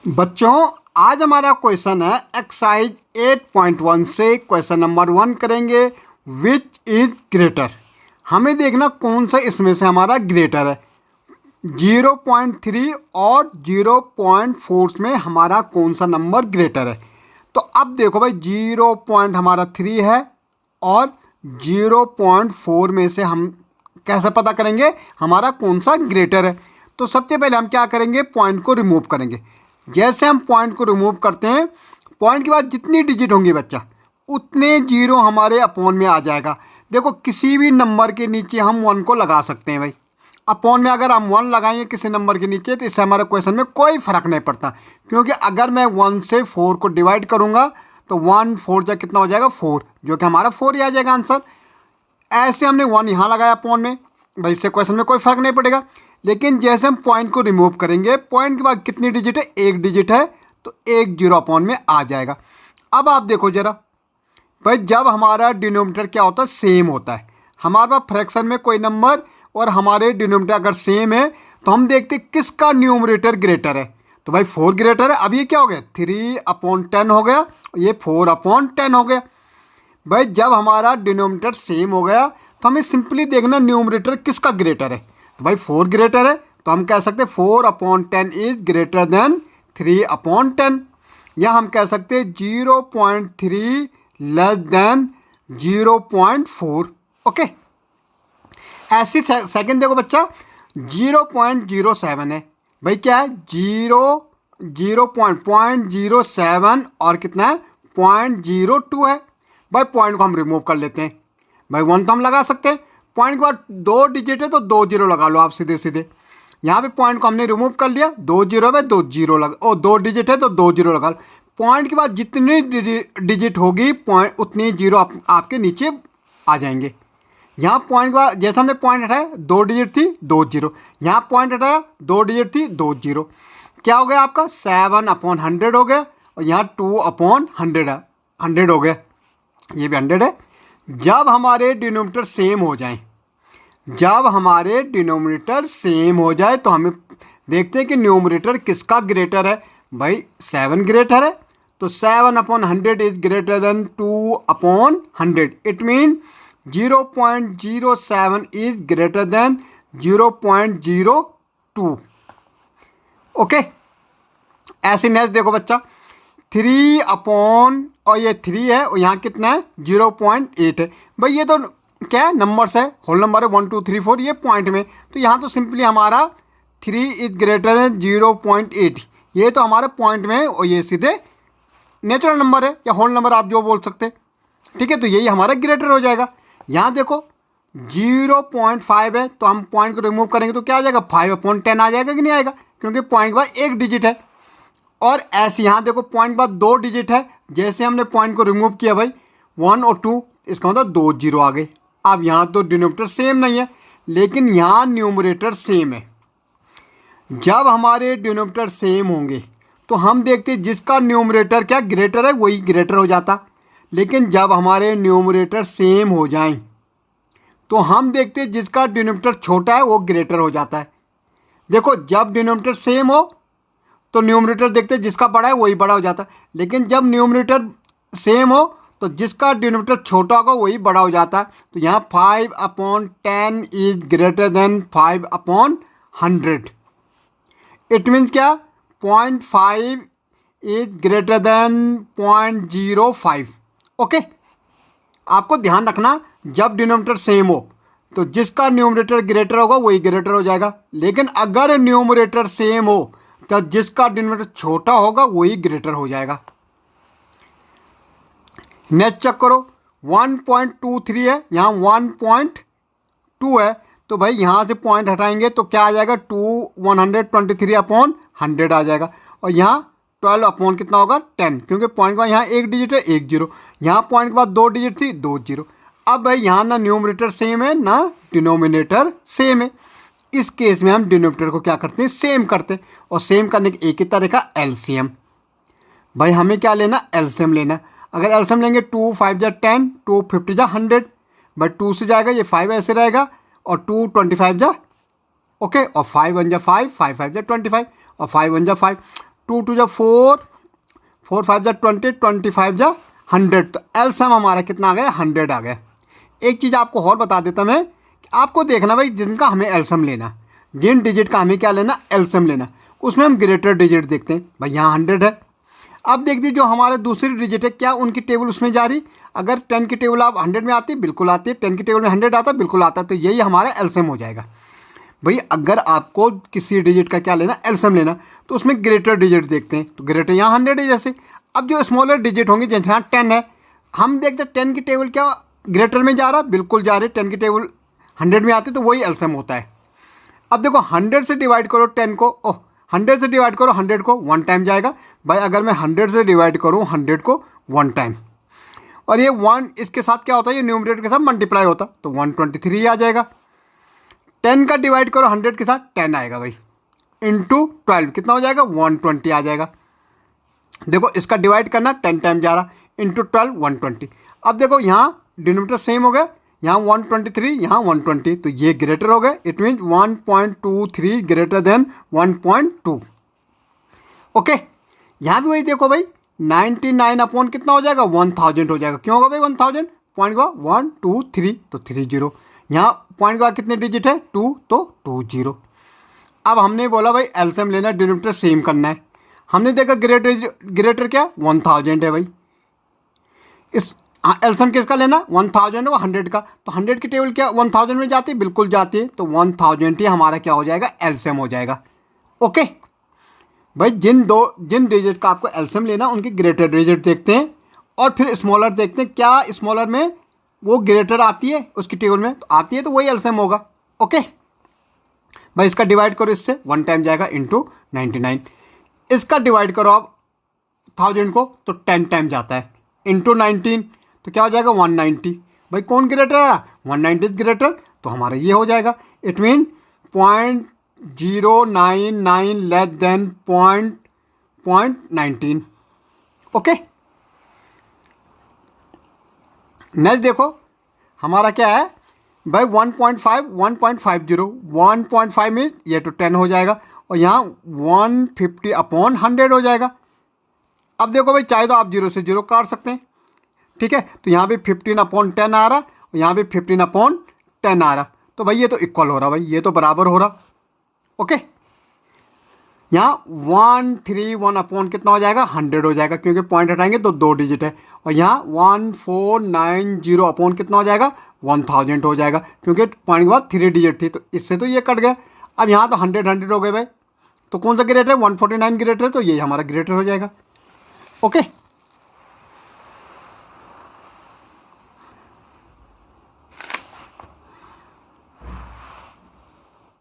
बच्चों, आज हमारा क्वेश्चन है एक्सरसाइज 8.1 से क्वेश्चन नंबर 1 करेंगे। Which is greater. हमें देखना कौन सा इसमें से हमारा ग्रेटर है। 0.3 और 0.4 में हमारा कौन सा नंबर ग्रेटर है। तो अब देखो भाई, 0.3 है और 0.4 में से हम कैसे पता करेंगे हमारा कौन सा ग्रेटर है। तो सबसे पहले हम क्या करेंगे, पॉइंट को रिमूव करेंगे। जैसे हम पॉइंट को रिमूव करते हैं, पॉइंट के बाद जितनी डिजिट होंगी बच्चा उतने जीरो हमारे अपॉन में आ जाएगा। देखो, किसी भी नंबर के नीचे हम 1 को लगा सकते हैं भाई। अपॉन में अगर हम 1 लगाएंगे किसी नंबर के नीचे तो इससे हमारे क्वेश्चन में कोई फ़र्क नहीं पड़ता, क्योंकि अगर मैं 1 से 4 को डिवाइड करूँगा तो 1 4 जा कितना हो जाएगा 4, जो कि हमारा 4 ही आ जाएगा आंसर। ऐसे हमने 1 यहाँ लगाया अपॉन में, भाई इससे क्वेश्चन में कोई फ़र्क नहीं पड़ेगा। लेकिन जैसे हम पॉइंट को रिमूव करेंगे, पॉइंट के बाद कितनी डिजिट है, 1 डिजिट है, तो 1 0 अपॉन में आ जाएगा। अब आप देखो ज़रा भाई, जब हमारा डिनोमिनेटर क्या होता है, सेम होता है। हमारे पास फ्रैक्शन में कोई नंबर और हमारे डिनोमिनेटर अगर सेम है तो हम देखते किसका न्यूमरेटर ग्रेटर है। तो भाई 4 ग्रेटर है। अब ये क्या हो गया, 3/10 हो गया, ये 4/10 हो गया। भाई जब हमारा डिनोमिनेटर सेम हो गया तो हमें सिंपली देखना न्यूमरेटर किसका ग्रेटर है। तो भाई 4 ग्रेटर है, तो हम कह सकते हैं 4/10 इज ग्रेटर देन 3/10, या हम कह सकते हैं 0.3 लेस देन 0.4। ओके, ऐसी सेकंड देखो बच्चा, 0.07 है। भाई क्या है, 0.07 और कितना है 0.02 है। भाई पॉइंट को हम रिमूव कर लेते हैं। भाई 1 तो हम लगा सकते हैं, पॉइंट के बाद 2 डिजिट है तो 2 0 लगा लो आप सीधे सीधे। यहाँ पे पॉइंट को हमने रिमूव कर लिया, 2 0 में 2 0 लगा, और 2 डिजिट है तो 2 0 लगा लो। पॉइंट के बाद जितनी डिजिट होगी पॉइंट उतनी जीरो आपके नीचे आ जाएंगे। यहाँ पॉइंट के बाद जैसे हमने पॉइंट हटाया, 2 डिजिट थी 2 0, यहाँ पॉइंट हटाया 2 डिजिट थी 2 0, क्या हो गया आपका 7/100 हो गया, और यहाँ 2/100 हो गया, ये भी 100 है। जब हमारे डिनोमिनेटर सेम हो जाएं, जब हमारे डिनोमिनेटर सेम हो जाए तो हमें देखते हैं कि न्यूमरेटर किसका ग्रेटर है। भाई 7 ग्रेटर है, तो 7/100 is greater than 2/100। It mean 0.07 is greater than 0.02। Okay, ऐसे नेक्स्ट देखो बच्चा, 3 और ये 3 है और यहाँ कितना है 0.8 है। भाई ये तो क्या है, नंबर्स है, होल नंबर है 1 2 3 4, ये पॉइंट में, तो यहाँ तो सिंपली हमारा 3 इज ग्रेटर देन 0.8, ये तो हमारे पॉइंट में है, और ये सीधे नेचुरल नंबर है या होल नंबर आप जो बोल सकते हैं। ठीक है, तो यही हमारा ग्रेटर हो जाएगा। यहाँ देखो 0.5 है, तो हम पॉइंट को रिमूव करेंगे तो क्या आ जाएगा 5/10 आ जाएगा कि नहीं आएगा, क्योंकि पॉइंट के बाद 1 डिजिट है। और ऐसे यहाँ देखो पॉइंट के बाद 2 डिजिट है, जैसे हमने पॉइंट को रिमूव किया भाई 1 और 2, इसका मतलब 2 0 आ गए। अब यहाँ तो डिनोमिनेटर सेम नहीं है, लेकिन यहाँ न्यूमरेटर सेम है। जब हमारे डिनोमिनेटर सेम होंगे तो हम देखते हैं जिसका न्यूमरेटर क्या ग्रेटर है वही ग्रेटर हो जाता। लेकिन जब हमारे न्यूमरेटर सेम हो जाएं तो हम देखते हैं जिसका डिनोमिनेटर छोटा है वो ग्रेटर हो जाता है। देखो, जब डिनोमिनेटर सेम हो तो न्यूमरेटर देखते हैं जिसका बड़ा है वही बड़ा हो जाता है, लेकिन जब न्यूमरेटर सेम हो तो जिसका डिनोमिनेटर छोटा होगा वही बड़ा हो जाता है। तो यहाँ 5/10 is greater than 5/100। It means क्या, 0.5 इज ग्रेटर देन 0.05। ओके, आपको ध्यान रखना, जब डिनोमिनेटर सेम हो तो जिसका न्यूमरेटर ग्रेटर होगा वही ग्रेटर हो जाएगा, लेकिन अगर न्यूमरेटर सेम हो तो जिसका डिनोमिनेटर छोटा होगा वही ग्रेटर हो जाएगा। नेक्स्ट चेक करो, 1.23 है, यहाँ 1.2 है, तो भाई यहाँ से पॉइंट हटाएंगे तो क्या आ जाएगा 123/100 आ जाएगा, और यहाँ 12 अपॉन कितना होगा 10, क्योंकि पॉइंट के बाद यहाँ 1 डिजिट है 1 0, यहाँ पॉइंट के बाद 2 डिजिट थी 2 0। अब भाई यहाँ ना न्यूमरेटर सेम है ना डिनोमिनेटर सेम है। इस केस में हम डिनोमिनेटर को क्या करते हैं, सेम करते हैं, और सेम करने की एक ही तरीका एलसीएम। भाई हमें क्या लेना, एलसीएम लेना। अगर एलसीएम लेंगे 2 5 जा 10, 2 50 जा 100, भाई 2 से जाएगा ये 5 ऐसे रहेगा, और 2 25 जा ओके, और 5 1 जा 5, 5 5 जा 25, और 5 1 जा 5, 2 2 जा 4, 4 5 जा 20, 25 जा 100। तो एलसीएम हमारा कितना आ गया? 100 आ गया। एक चीज़ आपको और बता देता मैं कि आपको देखना भाई जिनका हमें एलसीएम लेना, जिन डिजिट का हमें क्या लेना? एलसीएम लेना। उसमें हम ग्रेटर डिजिट देखते हैं। भाई यहाँ 100 है। अब देख दीजिए जो हमारे दूसरी डिजिट है, क्या उनकी टेबल उसमें जा रही? अगर 10 की टेबल आप 100 में आती है, बिल्कुल आती है। 10 की टेबल में 100 आता है, बिल्कुल आता है। तो यही हमारा एलसीएम हो जाएगा। भाई अगर आपको किसी डिजिट का क्या लेना? एलसीएम लेना, तो उसमें ग्रेटर डिजिट देखते हैं। तो ग्रेटर यहाँ 100 है जैसे। अब जो स्मॉलर डिजिट होंगे, जैसे यहाँ 10 है, हम देखते हैं 10 की टेबल क्या ग्रेटर में जा रहा? बिल्कुल जा रही है। 10 की टेबल 100 में आती है, तो वही एलसीएम होता है। अब देखो 100 से डिवाइड करो 10 को, 100 से डिवाइड करो 100 को, 1 टाइम जाएगा। भाई अगर मैं 100 से डिवाइड करूँ 100 को 1 टाइम, और ये 1 इसके साथ क्या होता है? ये न्यूमरेटर के साथ मल्टीप्लाई होता, तो 123 आ जाएगा। 10 का डिवाइड करो 100 के साथ, 10 आएगा भाई। इंटू 12 कितना हो जाएगा? 120 आ जाएगा। देखो इसका डिवाइड करना 10 टाइम जा रहा, इंटू 12 120। अब देखो यहाँ डिनोमिनेटर सेम हो गया, यहाँ 123, यहाँ 120, तो ये ग्रेटर हो गए। It means 1.23 greater than 1.2। Okay, यहाँ भी वही देखो भाई 99 अपॉन कितना हो जाएगा? 1000 हो जाएगा। क्यों होगा भाई 1000? पॉइंट का 1 2 3, तो 30। यहाँ पॉइंट का कितने डिजिट है? 2, तो 20। अब हमने बोला भाई एलसीएम लेना, डिनोमिनेटर सेम करना है। हमने देखा ग्रेटर क्या? 1000 है भाई। इस एलसीएम किसका लेना? 1000 व 100 का। तो 100 की टेबल क्या 1000 में जाती है? बिल्कुल जाती है। तो 1000 ही हमारा क्या हो जाएगा? एलसीएम हो जाएगा। ओके भाई, जिन डिजिट का आपको एलसीएम लेना उनकी ग्रेटर डिजिट देखते हैं, और फिर स्मॉलर देखते हैं। क्या स्मॉलर में वो ग्रेटर आती है उसकी टेबल में? तो आती है, तो वही एलसीएम होगा। ओके भाई, इसका डिवाइड करो इससे, 1 टाइम जाएगा इंटू 99। इसका डिवाइड करो आप 1000 को, तो 10 टाइम जाता है, इंटू 19, तो क्या हो जाएगा? 190। भाई कौन ग्रेटर है? 190 ग्रेटर, तो हमारा ये हो जाएगा। It mean 0.099 less than 0.19। Okay, next देखो हमारा क्या है भाई? 1.5 1.50, 1.5 मीन ये तो 10 हो जाएगा, और यहाँ 150 अपॉन 100 हो जाएगा। अब देखो भाई, चाहे तो आप 0 से 0 काट सकते हैं, ठीक है। तो यहाँ भी 15 अपॉन 10 आ रहा, और यहाँ भी 15 अपॉन 10 आ रहा। तो भाई ये तो इक्वल हो रहा, भाई ये तो बराबर हो रहा। ओके, यहाँ 131 अपॉन कितना हो जाएगा? 100 हो जाएगा, क्योंकि पॉइंट हटाएंगे तो 2 डिजिट है। और यहाँ 1490 अपॉन कितना हो जाएगा? 1000 हो जाएगा, क्योंकि पॉइंट के बाद 3 डिजिट थी, तो इससे तो ये कट गया। अब यहाँ तो 100 हो गए भाई, तो कौन सा ग्रेटर है? 149 ग्रेटर है, तो ये हमारा ग्रेटर हो जाएगा। ओके।